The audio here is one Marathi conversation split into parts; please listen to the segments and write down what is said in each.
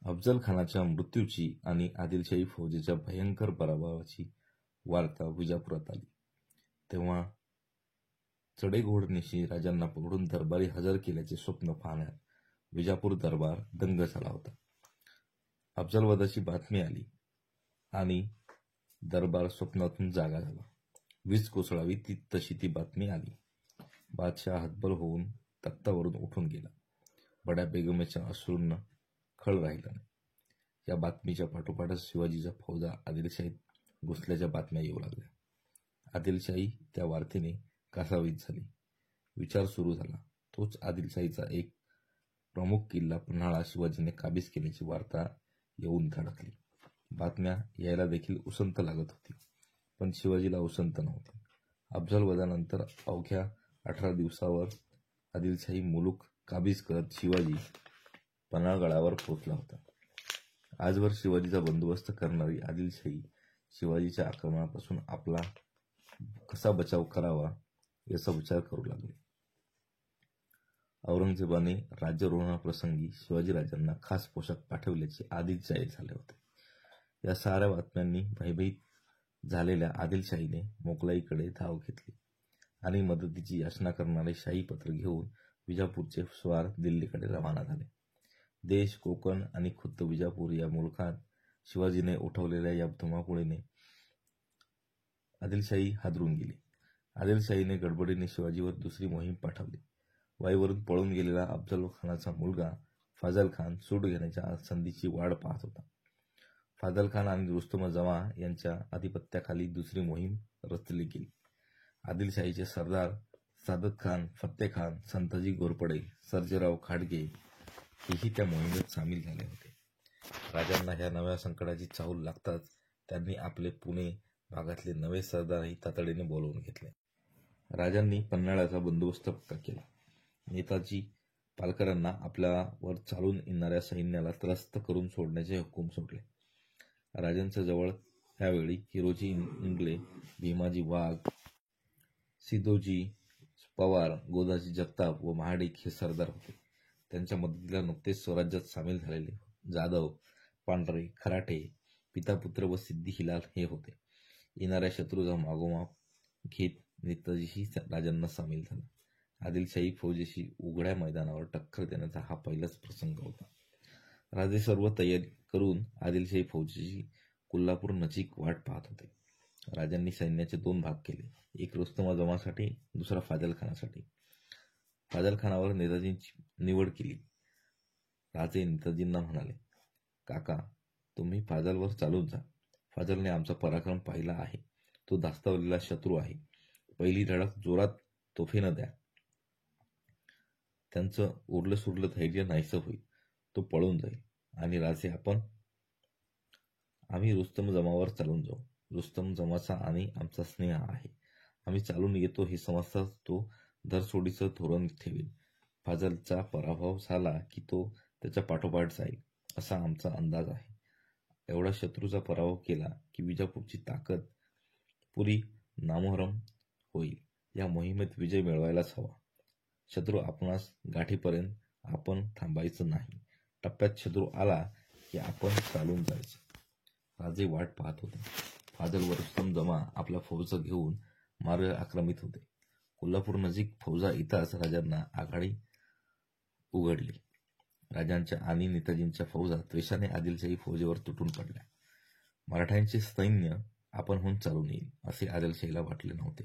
अफजल खानाच्या मृत्यूची आणि आदिलशाही फौजेच्या भयंकर पराभवाची वार्ता विजापुरात आली तेव्हा चढेघोडनिशी राजांना पकडून दरबारी हजर केल्याचे स्वप्न पाहण्यात विजापूर दरबार दंग झाला होता. अफजलवधाची बातमी आली आणि दरबार स्वप्नातून जागा झाला. वीज कोसळावी तशी ती बातमी आली. बादशाह हतबल होऊन तख्तावरून उठून गेला. बड्या बेगमेच्या अश्रूंना खळ राहिला नाही. या बातमीच्या पाठोपाठच शिवाजीच्या फौजा आदिलशाहीत घुसल्याच्या बातम्या येऊ लागल्या. आदिलशाही त्या वार्तेने कासावीस झाली. विचार सुरू झाला. तोच आदिलशाहीचा एक प्रमुख किल्ला पन्हाळा शिवाजीने काबीज केल्याची वार्ता येऊन धडकली. बातम्या यायला देखील उसंत लागत होती, पण शिवाजीला उसंत नव्हती. अफजलवधानंतर अवघ्या 18 दिवसावर आदिलशाही मुलूक काबीज करत शिवाजी पन्हाळगडावर पोहोचला होता. आजवर शिवाजीचा बंदोबस्त करणारी आदिलशाही शिवाजीच्या आक्रमणापासून आपला कसा बचाव करावा याचा विचार करू लागली. औरंगजेबाने राज्यारोहणाप्रसंगी शिवाजीराजांना खास पोशाख पाठविल्याचे आधीच जाहीर झाले होते. या साऱ्या बातम्यांनी भयभीत झालेल्या आदिलशाहीने मोगलाईकडे धाव घेतली आणि मदतीची याचना करणारे शाही पत्र घेऊन विजापूरचे स्वार दिल्लीकडे रवाना झाले. देश, कोकण आणि खुद्द विजापूर या मुलखात शिवाजीने उठवलेल्या या धुमाकुळीने आदिलशाही हादरून गेली. आदिलशाहीने गडबडीने शिवाजीवर दुसरी मोहीम पाठवली. वाईवरून पळून गेलेला अफजल खानाचा मुलगा फाझल खान सूट घेण्याच्या संधीची वाट पाहत होता. फाझल खान आणि रुस्तम जमा यांच्या आधिपत्याखाली दुसरी मोहीम रचली गेली. आदिलशाहीचे सरदार सादत खान, फत्ते खान, संताजी घोरपडे, सर्जेराव खाडगे हेही त्या मोहिमेत सामील झाले होते. राजांना ह्या नव्या संकटाची चाहूल लागताच त्यांनी आपले पुणे भागातले नवे सरदारही तातडीने बोलावून घेतले. राजांनी पन्हाळ्याचा बंदोबस्त पक्का केला. नेताजी पालकरांना आपल्यावर चालून येणाऱ्या सैन्याला त्रस्त करून सोडण्याचे हुकूम सोडले. राजांच्या जवळ त्यावेळी हिरोजी इंगले, भीमाजी वाघ, सिद्धोजी पवार, गोदाजी जगताप व महाडिक हे सरदार होते. त्यांच्या मदतीला नुकतेच स्वराज्यात सामील झालेले जाधव, पांढरे, खराटे, पितापुत्र व सिद्धी हिलाल हे होते. येणाऱ्या शत्रूचा मागोमाग घेत नेताजीही राजांना सामील झाला. आदिलशाही फौजेशी उघड्या मैदानावर टक्कर देण्याचा हा पहिलाच प्रसंग होता. राजे सर्व तयारी करून आदिलशाही फौजेची कोल्हापूर नजीक वाट पाहत होते. राजांनी सैन्याचे 2 भाग केले. एक रुस्तम जमासाठी, दुसरा फाझल खानासाठी. फाझल खानावर नेताजींची निवड केली. राजे नेताजींना म्हणाले, काका, तुम्ही फाझलवर चालून जा. फाझलने आमचा पराक्रम पाहिला आहे. तो धास्तावलेला शत्रू आहे. पहिली धडक जोरात तोफेनं द्या. त्यांचं उरलं सुरलं धैर्य नाहीसं होईल. तो पळून जाईल. आणि राजे आम्ही रुस्तम जमावर चालून जाऊ. रुस्तम जमाचा आणि आमचा स्नेह आहे. आम्ही चालून येतो हे समजताच तो धरसोडीचं धोरण ठेवेल. फाझलचा पराभव झाला की तो त्याच्या पाठोपाठ जाईल असा आमचा अंदाज आहे. एवढा शत्रूचा पराभव केला की विजापूरची ताकद पुरी नामोहरम होईल. या मोहिमेत विजय मिळवायलाच हवा. शत्रू आपणास गाठीपर्यंत आपण थांबायचं नाही. टप्प्यात शत्रू आला की आपण चालून जायचं. राजे वाट पाहत होते. फाझल व रुस्तम जमा आपला फौजा घेऊन मार्ग आक्रमित होते. कोल्हापूर नजीक फौजा येताच राजांना आघाडी उघडली. राजांच्या आणि नेताजींच्या फौजा त्वेषाने आदिलशाही फौजेवर तुटून पडल्या. मराठ्यांचे सैन्य आपणहून चालून येईल असे आदिलशाहीला वाटले नव्हते.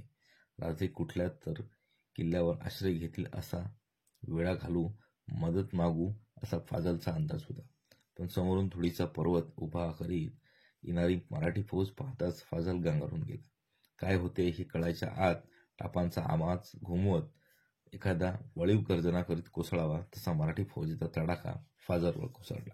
राजे कुठल्या तर किल्ल्यावर आश्रय घेतील, असा वेळा घालू, मदत मागू असा फाझलचा अंदाज होता. पण समोरून धुळीचा पर्वत उभा करीत येणारी मराठी फौज पाहताच फाझल गांगरून गेला. काय होते हे कळायच्या आत टापांचा आवाज घुमवत एखादा वळीव गर्जना करीत कोसळावा तसा मराठी फौजेचा तडाखा फाझलवर कोसळला.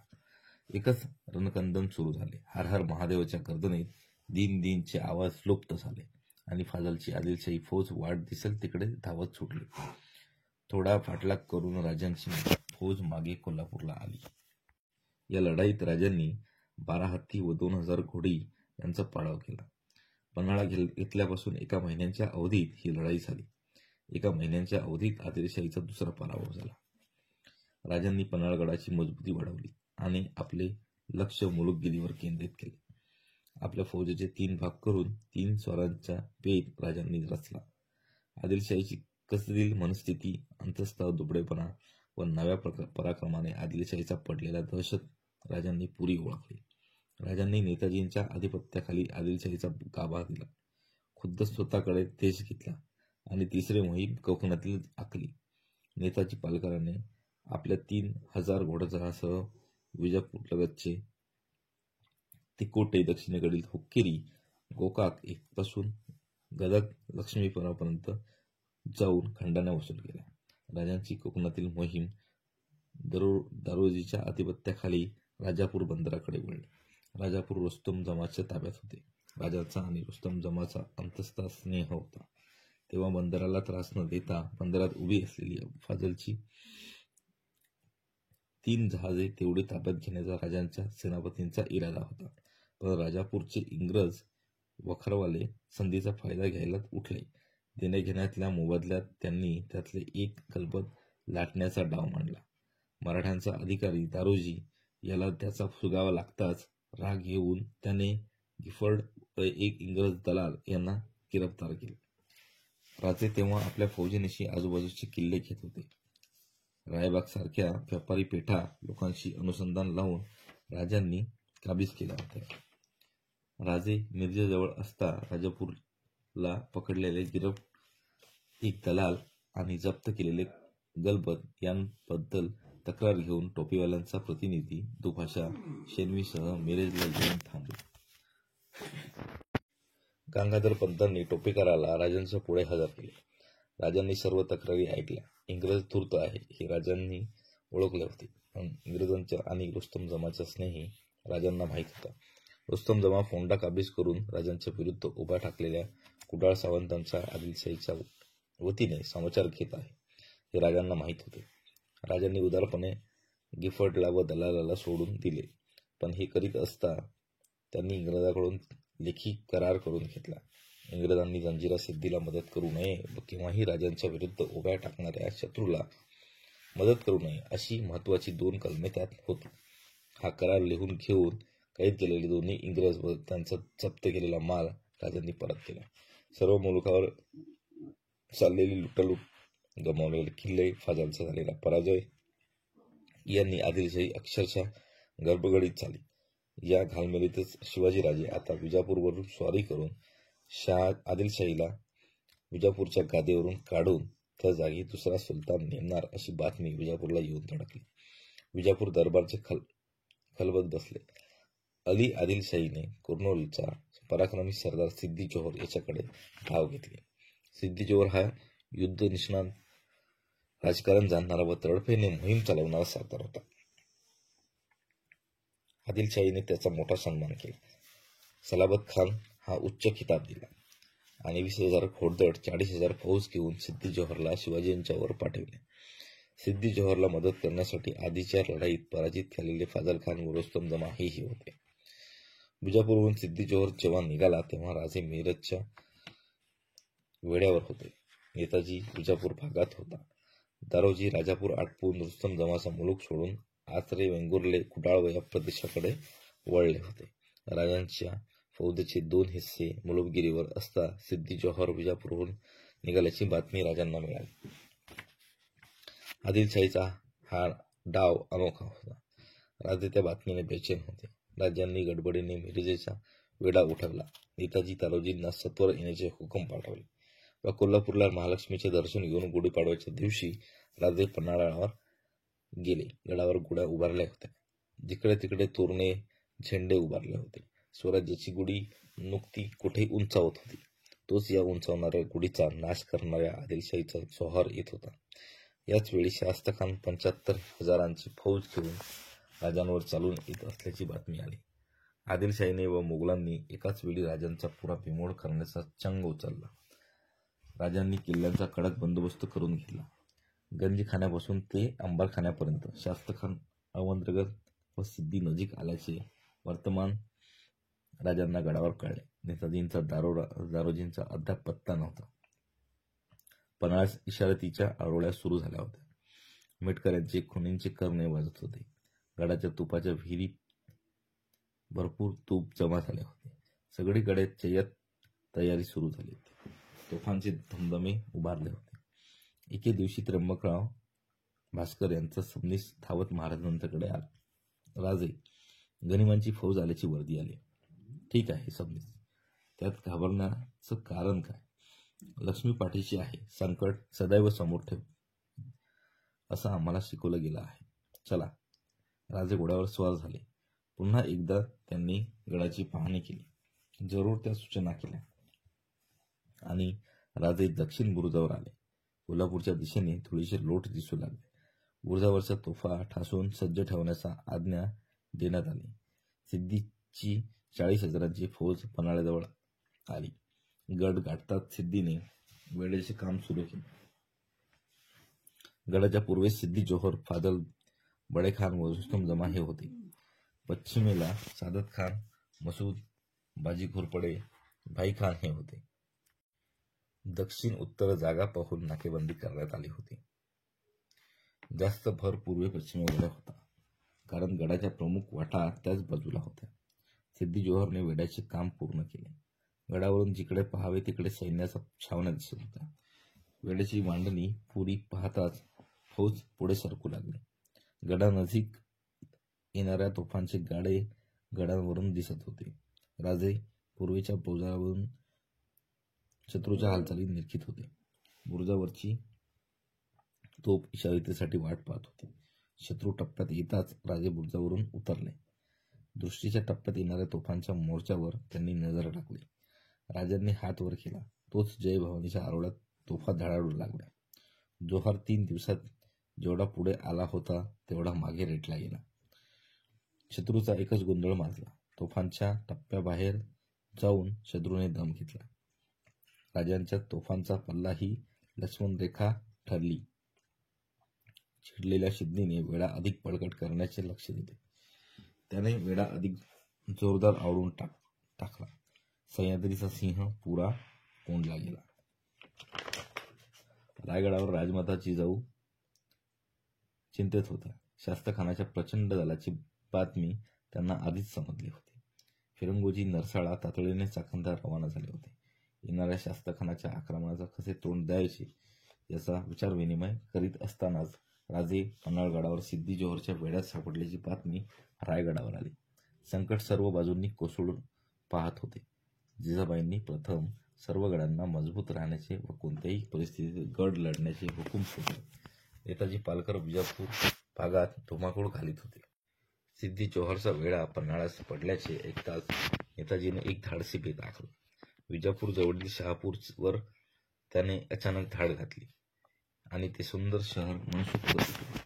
एकच रणकंदन सुरू झाले. हर हर महादेवच्या गर्दनेत दिन दिनचे आवाज लुप्त झाले आणि फाझलची आदिलशाही फौज वाट दिसेल तिकडे धावत सुटली. थोडा पाठलाग करून राजांची फौज मागे कोल्हापूरला आली. या लढाईत राजांनी 12 हत्ती व 2000 घोडी यांचा पाडाव केला. पन्हाळा घेतल्यापासून 1 महिन्याच्या अवधीत ही लढाई झाली. 1 महिन्याच्या अवधीत आदिलशाहीचा दुसरा पराभव झाला. राजांनी पन्हाळगडाची मजबूती वाढवली. आणि आपले लक्ष मुलुकगिरीवर केंद्रित केले. आपल्या फौजेचे 3 भाग करून 3 स्वरांचा पेच राजांनी रचला. आदिलशाहीची कसदिल मनस्थिती, अंतस्थ दुबळेपणा व नव्या पराक्रमाने आदिलशाहीचा पडलेला दहशत राजांनी पुरी ओळखली. राजांनी नेताजींच्या आधिपत्याखाली आदिलशाहीचा गाभा दिला, खुद्द स्वतःकडे देश घेतला आणि तिसरी मोहीम कोकणातील आखली. नेताजी पालकरांनी आपल्या 3000 घोडदळासह विजापूरलगतचे तिकोटे, दक्षिणेकडील हुक्केरी, गोकाक पासून गदग लक्ष्मीपुरापर्यंत जाऊन खंडाण्या वसूल केल्या. राजांची कोकणातील मोहीम दारोजीच्या आधिपत्याखाली राजापूर बंदराकडे वळली. राजापूर रुस्तम जमाच्या ताब्यात होते. राजाचा आणि रुस्तम जमाचा अंतस्थ स्नेह होता. तेव्हा बंदराला त्रास न देता बंदरात उभी असलेली फाजलची 3 जहाजे तेवढी ताब्यात घेण्याचा राजांच्या सेनापतींचा इरादा होता. पण राजापूरचे इंग्रज वखरवाले संधीचा फायदा घ्यायला उठले. देण्याघेण्यातल्या मोबदल्यात त्यांनी त्यातले एक गलबत लाटण्याचा डाव मांडला. मराठ्यांचा अधिकारी दारोजी याला त्याचा सुगावा लागताच राग येऊन त्याने गिफर्ड व एक इंग्रज दलाल यांना गिरफ्तार केले. राजे तेव्हा आपल्या फौजेनिशी आजूबाजूचे किल्ले घेत होते. रायबाग सारख्या व्यापारी पेठा लोकांशी अनुसंधान लावून राजांनी काबीज केल्या होत्या. राजे मिरजेजवळ असता राजापूरला पकडलेले एक दलाल आणि जप्त केलेले गलबत यांबद्दल तक्रार घेऊन टोपीवाल्यांचा प्रतिनिधी दुभाषा शेनवीसह मिरजला येऊन थांबला. गंगाधर पंतांनी टोपेकराला राजांच्या पुढे हजर केले. राजांनी सर्व तक्रारी ऐकल्या. इंग्रज धूर्त आहे हे राजांनी ओळखले होते, पण इंग्रजांच्या आणि रुस्तम जमाचा स्नेही राजांना माहीत होता. रुस्तम जमा फोंडा काबीज करून राजांच्या विरुद्ध उभा ठाकलेल्या कुडाळ सावंतांच्या आदिलशाहीच्या वतीने समाचार घेत आहे हे राजांना माहीत होते. राजांनी उदारपणे गिफर्डला व दलालाला सोडून दिले, पण हे करीत असता त्यांनी इंग्रजांकडून लेखी करार करून घेतला. इंग्रजांनी जंजिरा सिद्धीला मदत करू नये व केव्हाही राजांच्या विरुद्ध उभ्या टाकणाऱ्या शत्रूला मदत करू नये अशी महत्वाची 2 कलमे त्यात होती. हा करार लिहून घेऊन कैद केलेले दोन्ही इंग्रज व त्यांचा जप्त केलेला माल राजांनी परत केला. सर्व मुलुखावर चाललेली लुटालूट, गमावलेले किल्ले, फाजलचा झालेला पराजय यांनी आदिलशाही अक्षरशः गर्भगडीत झाली. या घालमेलीतच शिवाजीराजे आता विजापूरवरून स्वारी करून आदिलशाहीला विजापूरच्या गादीवरून काढून त्या जागी दुसरा सुलतान नेमणार अशी बातमी विजापूरला येऊन धडकली. विजापूर दरबारचे खलबत बसले. अली आदिलशाहीने कुर्नूलचा पराक्रमी सरदार सिद्दी जोहर याच्याकडे धाव घेतली. सिद्दी जोहर हा युद्ध निष्णात, राजकारण जाणणारा व तडफेने मोहीम चालवणारा सरदार होता. आदिलशाहीने त्याचा मोठा सन्मान केला. सलाबत खान हा उच्च खिताब दिला आणि 20,000 घोडदळ, 40,000 फौज घेऊन सिद्दी जोहरला शिवाजींच्यावर पाठविले. सिद्दी जोहरला मदत करण्यासाठी आधीच्या लढाईत पराजित झालेले फाजल खान व रुस्तम जमा हेही होते. विजापूरहून सिद्दी जोहर जेव्हा निघाला तेव्हा राजे मिरजच्या वेढ्यावर होते. नेताजी विजापूर भागात होता. दारोजी राजापूर आटपून रुस्तम जमाचा मुलूक सोडून आचरे, वेंगुर्ले, कुडाळ व या प्रदेशाकडे वळले होते. राजांच्या फौजेचे 2 हिस्से मुलुकगिरीवर असता सिद्दी जोहर विजापूरहून निघाल्याची बातमी राजांना मिळाली. आदिलशाहीचा हा डाव अनोखा होता. राजे त्या बातमीने बेचैन होते. राजांनी गडबडीने मिरजेचा वेढा उठवला. नेताजी तारोजींना सत्वर येण्याचे हुकूम पाठवले व कोल्हापूरला महालक्ष्मीचे दर्शन घेऊन गुढीपाडव्याच्या दिवशी राजे पन्हाळावर गेले. गडावर गुढ्या उभारल्या होत्या. जिकडे तिकडे तोरणे, झेंडे उभारले होते. स्वराज्याची गुढी नुकती कुठे उंचावत होती. तोच उंचावणाऱ्या गुढीचा नाश करणाऱ्या आदिलशाहीचा जोहर येत होता. याच वेळी शास्त्रखान 75,000ची फौज घेऊन राजांवर चालून येत असल्याची बातमी आली. आदिलशाहीने व मुघलांनी एकाच वेळी राजांचा पुरा बिमोड करण्याचा चंग उचलला. राजांनी किल्ल्यांचा कडक बंदोबस्त करून घेतला. गंजीखान्यापासून ते अंबारखान्यापर्यंत शास्त्रखान अवंद्रगड व सिद्धी नजीक आल्याचे वर्तमान राजांना गडावर कळले. नेताजींचा दारोजींचा अद्याप पत्ता नव्हता. पन्हाळ्यास इशारतीच्या आरोळ्या सुरू झाल्या होत्या. मेटकऱ्यांचे खुनींचे करणे वाजत होते. गडाच्या तुपाच्या विहिरीत भरपूर तूप जमा झाले होते. सगळीकडे जय्यत तयारी सुरू झाली होती. तोफांचे धमधमे उभारले होते. एके दिवशी त्र्यंबकराव भास्कर यांचा सबनीस धावत महाराजांच्याकडे आला. राजे, गनिमांची फौज आल्याची वर्दी आली. ठीक आहे सबनीस, त्यात घाबरण्याचं कारण काय? लक्ष्मी पाठीशी आहे, संकट सदैव समोर ठेव, असं आम्हाला शिकवलं गेलं आहे. चला. राजे घोड्यावर स्वार झाले. पुन्हा एकदा त्यांनी गडाची पाहणी केली, जरूर त्या सूचना केल्या आणि राजे दक्षिण बुरुजावर आले. कोल्हापूरच्या दिशेने थोडीशी लोट दिसू लागले. बुरुजावरच्या तोफा ठासून सज्ज ठेवण्याचा आज्ञा देण्यात आली. सिद्धीची 40,000ची फौज पन्हाळ्याजवळ आली. गड गाठताच सिद्धीने वेढेचे काम सुरू केले. गडाच्या पूर्वेस सिद्धी जोहर, फाजल, बडेखान व रुस्तम जमा हे होते. पश्चिमेला सादत खान, मसूद, बाजी घोरपडे, भाई खान हे होते. दक्षिण उत्तर जागा पाहून नाकेबंदी करण्यात आली होती. जास्त भर पूर्वे पश्चिमेकडे होता, कारण गडाच्या प्रमुख वाटा त्याच बाजूला होत्या. सिद्धी जोहरने वेढ्याचे काम पूर्ण केले. गडावरून जिकडे पाहावे तिकडे सैन्याचा छावण्या दिसत होत्या. वेढ्याची मांडणी पुरी पाहताच फौज पुढे सरकू लागली. गडानजीक येणाऱ्या तोफांचे गाडे गडावरून दिसत होते. राजे पूर्वेच्या बुरुजावरून शत्रूच्या हालचाली निरखित होते. बुरुजावरची तोफ इशारतीसाठी वाट पाहत होती. शत्रू टप्प्यात येताच राजे बुरुजावरून उतरले. दृष्टीच्या टप्प्यात येणाऱ्या तोफांच्या मोर्चावर त्यांनी नजर टाकली. राजांनी हात वर केला. तोच जय भवानीच्या आरोळ्यात तोफा धडाडू लागल्या. जोहर 3 दिवसात जेवढा पुढे आला होता तेवढा मागे रेटला गेला. शत्रूचा एकच गोंधळ माजला. तोफांच्या टप्प्याबाहेर जाऊन शत्रूने दम घेतला. राजांच्या तोफांचा पल्ला ही लक्ष्मण रेखा ठरली. चिडलेल्या सिद्धीने वेढा अधिक बळकट करण्याचे लक्ष दिले. त्याने वेढा अधिक जोरदार आवळून टाकला. सह्याद्रीचा सिंह पुरा कोंडला गेला. रायगडावर राजमाता जिजाऊ चिंतेत होत्या. शास्त्रखानाच्या प्रचंड दलाची बातमी त्यांना आधीच समजली होती. फिरंगोजी, नरसाळा तातडीने चाकणला रवाना झाले होते. येणाऱ्या शास्त्रखानाच्या आक्रमणाचा कसे तोंड द्यायचे याचा विचारविनिमय करीत असतानाच राजे पन्हाळगडावर सिद्धी जोहरच्या वेढ्यात सापडल्याची बातमी रायगडावर आली. संकट सर्व बाजूंनी कोसळून पाहत होते. जिजाबाईंनी प्रथम सर्व गडांना मजबूत राहण्याचे व कोणत्याही परिस्थितीत गड लढण्याचे हुकूम सोडले. नेताजी पालकर विजापूर भागात धुमाकूळ घालीत होते. सिद्धी जोहरचा वेढा पन्हाळ्यास पडल्याचे ऐकताच नेताजीने एक धाडसी बेत आखला. विजापूर जवळील शहापूरवर त्याने अचानक धाड घातली आणि ते सुंदर शहर मनसूख करत.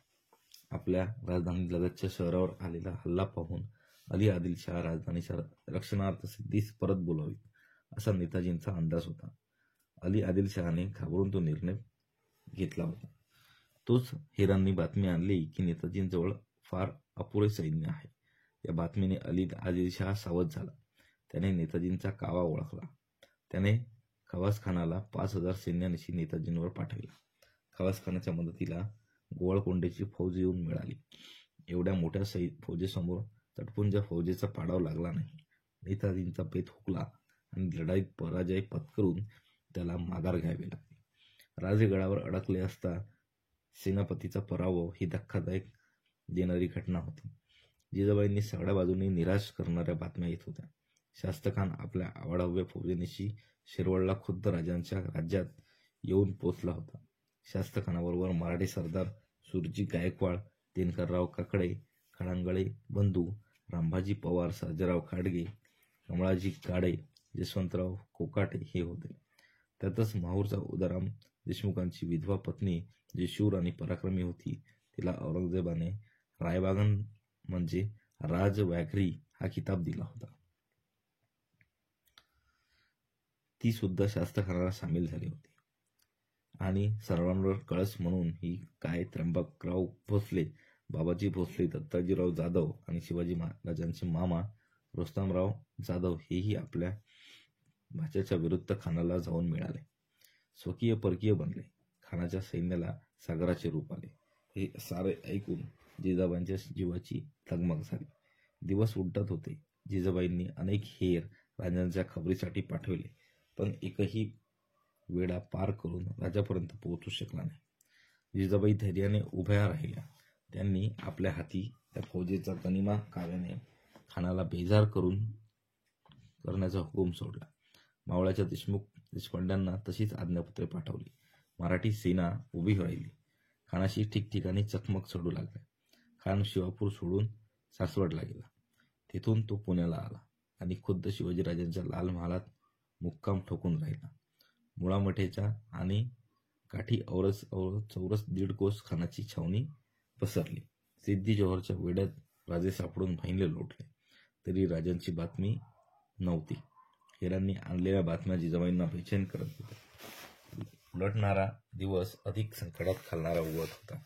आपल्या राजधानीलगतच्या शहरावर आलेला हल्ला पाहून अली आदिलशाह राजधानीच्या रक्षणार्थ सिद्धीस परत बोलावीत असा नेताजींचा अंदाज होता. अली आदिलशहाने घाबरून तो निर्णय घेतला होता. तोच हेरांनी बातमी आणली की नेताजींजवळ फार अपुरे सैन्य आहे. या बातमीने अली आदिलशाह सावध झाला. त्याने नेताजींचा कावा ओळखला. त्याने खवासखानाला 5,000 सैन्यानिशी नेताजींवर पाठविला. खवासखानाच्या मदतीला गोवळकोंडेची फौज येऊन मिळाली. एवढ्या मोठ्या फौजेसमोर तटपुंजा फौजेचा पाडाव लागला नाही. नेताजींचा बेत हुकला आणि लढाईत पराजय पत्करून त्याला माघार घ्यावी लागली. राजगडावर अडकले असता सेनापतीचा पराभव ही धक्कादायक देणारी घटना होती. जिजाबाईंनी सगळ्या बाजूंनी निराश करणाऱ्या बातम्या येत होत्या. शास्त्रखान आपल्या आवाढव्य फौजेनिशी शिरवळला खुद्द राजांच्या राज्यात येऊन पोचला होता. शास्त्रखानाबरोबर मराठी सरदार सुरजी गायकवाड, दिनकरराव काकडे, खडांगळे बंधू, रामभाजी पवार, सर्जेराव खाडगे, कमळाजी काळे, जसवंतराव कोकाटे हे होते. त्यातच माहूरचा उदाराम देशमुखांची विधवा पत्नी जी शूर आणि पराक्रमी होती, तिला औरंगजेबाने रायबागन म्हणजे राजव्याघ्री हा किताब दिला होता. ती सुद्धा शास्त्रखानाला सामील झाली होती. आणि सर्वांवर कळस म्हणून ही काय त्र्यंबकराव भोसले, बाबाजी भोसले, दत्ताजीराव जाधव आणि शिवाजी महाराजांचे मामा रुस्तमराव जाधव हेही आपल्या भाच्याच्या विरुद्ध खानाला जाऊन मिळाले. स्वकीय परकीय बनले. खानाच्या सैन्याला सागराचे रूप आले. हे सारे ऐकून जिजाबाईंच्या जीवाची तगमग झाली. दिवस उलटत होते. जिजाबाईंनी अनेक हेर राजांच्या खबरीसाठी पाठवले, पण एकही वेळा पार करून राजापर्यंत पोहोचू शकला नाही. जिजाबाई धैर्याने उभ्या राहिल्या. त्यांनी आपल्या हाती त्या फौजेचा गनिमा काव्याने खानाला बेजार करण्याचा हुकूम सोडला. मावळ्याच्या देशपांड्यांना तशीच आज्ञापत्रे पाठवली. मराठी सेना उभी राहिली. खानाशी ठिकठिकाणी चकमक चढू लागल्या. खान शिवापूर सोडून सासवडला गेला. तिथून तो पुण्याला आला आणि खुद्द शिवाजीराजांच्या लाल महालात मुक्काम ठोकून राहिला. मुळामठेच्या आणि काठी चौरस 1.5 कोस खानाची छावणी पसरली. सिद्धी जोहरच्या वेड्यात राजे सापडून बहिणले लोटले, तरी राजांची बातमी नव्हती. हेरांनी आणलेल्या बातम्या जिजाबाईंना बेचैन करत होत्या. उलटणारा दिवस अधिक संकटात घालणारा उगवत होता.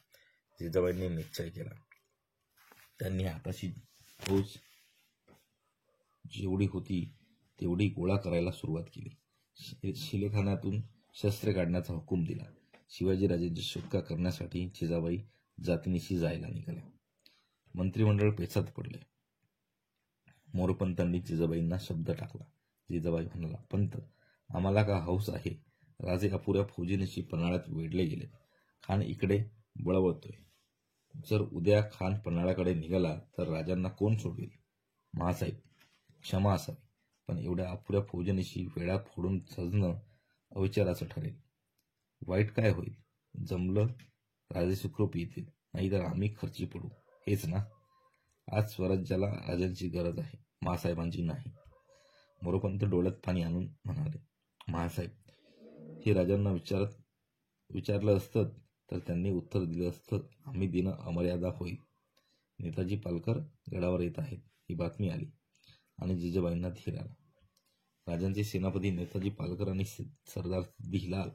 जिजाबाईंनी निश्चय केला. त्यांनी हाताशी फौज जेवढी होती तेवढी गोळा करायला सुरुवात केली. शिलेखान्यातून शस्त्रे काढण्याचा हुकूम दिला. शिवाजीराजांची सुटका करण्यासाठी जिजाबाई जातीनिशी जायला निघाल्या. मंत्रिमंडळ पेचात पडले. मोरपंतांनी जिजाबाईंना शब्द टाकला. जिजाबाई म्हणाला, पंत, आम्हाला का हौस आहे? राजे अपुऱ्या फौजेनिशी पन्हाळ्यात वेढले गेले. खान इकडे बळवळतोय. जर उद्या खान पन्हाळ्याकडे निघाला तर राजांना कोण सोडवेल? महासाहेब, क्षमा असावी, पण एवढ्या अपुऱ्या फौजेनिशी वेळा फोडून सजणं अविचाराचं ठरेल. वाईट काय होईल? जमलं राजे सुखरूप येतील, नाहीतर आम्ही खर्ची पडू. हेच ना? आज स्वराज्याला राजांची गरज आहे, महासाहेबांची नाही. मोरपंत डोळ्यात पाणी आणून म्हणाले, महासाहेब, हे राजांना विचारलं असतं तर त्यांनी उत्तर दिलं असतं, आम्ही देणं अमर्यादा होईल. नेताजी पालकर गडावर येत आहेत ही बातमी आली आणि जिजाबाईंना धीर आला. राजांचे सेनापती नेताजी पालकर आणि सरदार सिद्दी हिलाल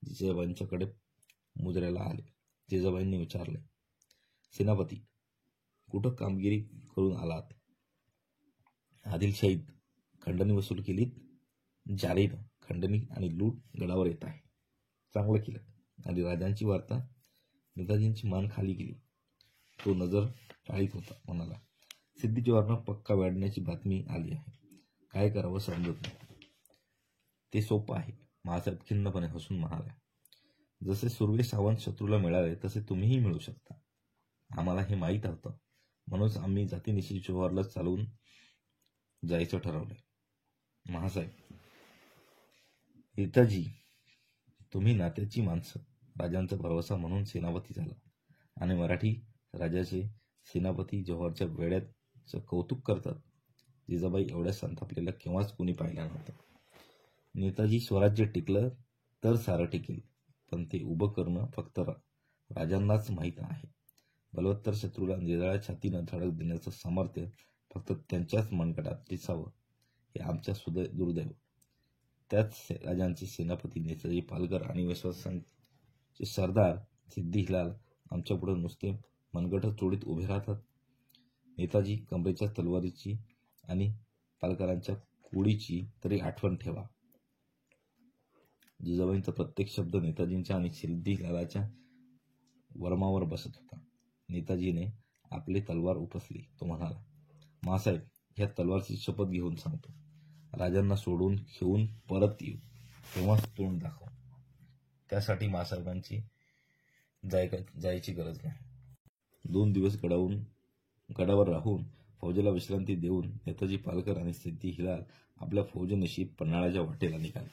जिजाबाईंच्याकडे मुजऱ्याला आले. जिजाबाईंनी विचारले, सेनापती, कुठं कामगिरी करून आलात? आदिलशाहीत खंडणी वसूल केलीत? जारीनं खंडणी आणि लूट गडावर येत आहे. चांगलं केलं. आणि राजांची वार्ता? नेताजींची मान खाली गेली. तो नजर टाळीत होता. म्हणाला, सिद्धी जोहरनं पक्का वाढण्याची बातमी आली आहे. काय करावं समजत नाही. ते सोपं आहे. महासाहेब खिन्नपणे हसून म्हणाले, जसे सुर्वे सावंत शत्रूला मिळाले तसे तुम्हीही मिळू शकता. आम्हाला हे माहीत होतं, म्हणूनच आम्ही जातीनिशी जोहरला चालवून जायचं ठरवलंय. महासाहेब, नेताजी, तुम्ही नात्याची माणसं, राजांचा भरवसा म्हणून सेनापती झाला आणि मराठी राजाचे सेनापती जोहरच्या वेड्याचं कौतुक करतात. जिजाबाई एवढ्या संतापलेल्या केव्हाच कोणी पाहिल्या नव्हतं. नेताजी स्वराज्य टिकलं तर सारं टिकेल, पण ते उभं करणं फक्त राजांनाच माहीत आहे. बलवत्तर शत्रूला निराळ्या छातीनं धडक देण्याचं सामर्थ्य फक्त त्यांच्याच मनगटात दिसावं हे आमच्या दुर्दैव. त्याच राजांचे सेनापती नेताजी पालकर आणि विश्वासांचे सरदार सिद्दी हिलाल आमच्यापुढे नुसते मनगट चोळीत उभे राहतात. नेताजी कमरेच्या तलवारीची आणि पालकरांच्या कोडीची तरी आठवण ठेवा. जिजाबाईंचा प्रत्येक शब्द नेताजींच्या आणि सिद्दी हिलालाच्या वर्मावर बसत होता. नेताजीने आपली तलवार उपसली. तो म्हणाला, मासाहेब, ह्या तलवारची शपथ घेऊन सांगतो, राजांना सोडून घेऊन परत येऊ तेव्हाच तोंड दाखव. त्यासाठी मासाहेबांची जायची गरज नाही. 2 दिवस गडावर राहून फौजेला विश्रांती देऊन नेताजी पालकर आणि सिद्दी हिलाल आपल्या फौजेनिशी पन्हाळ्याच्या वाटेला निघाले.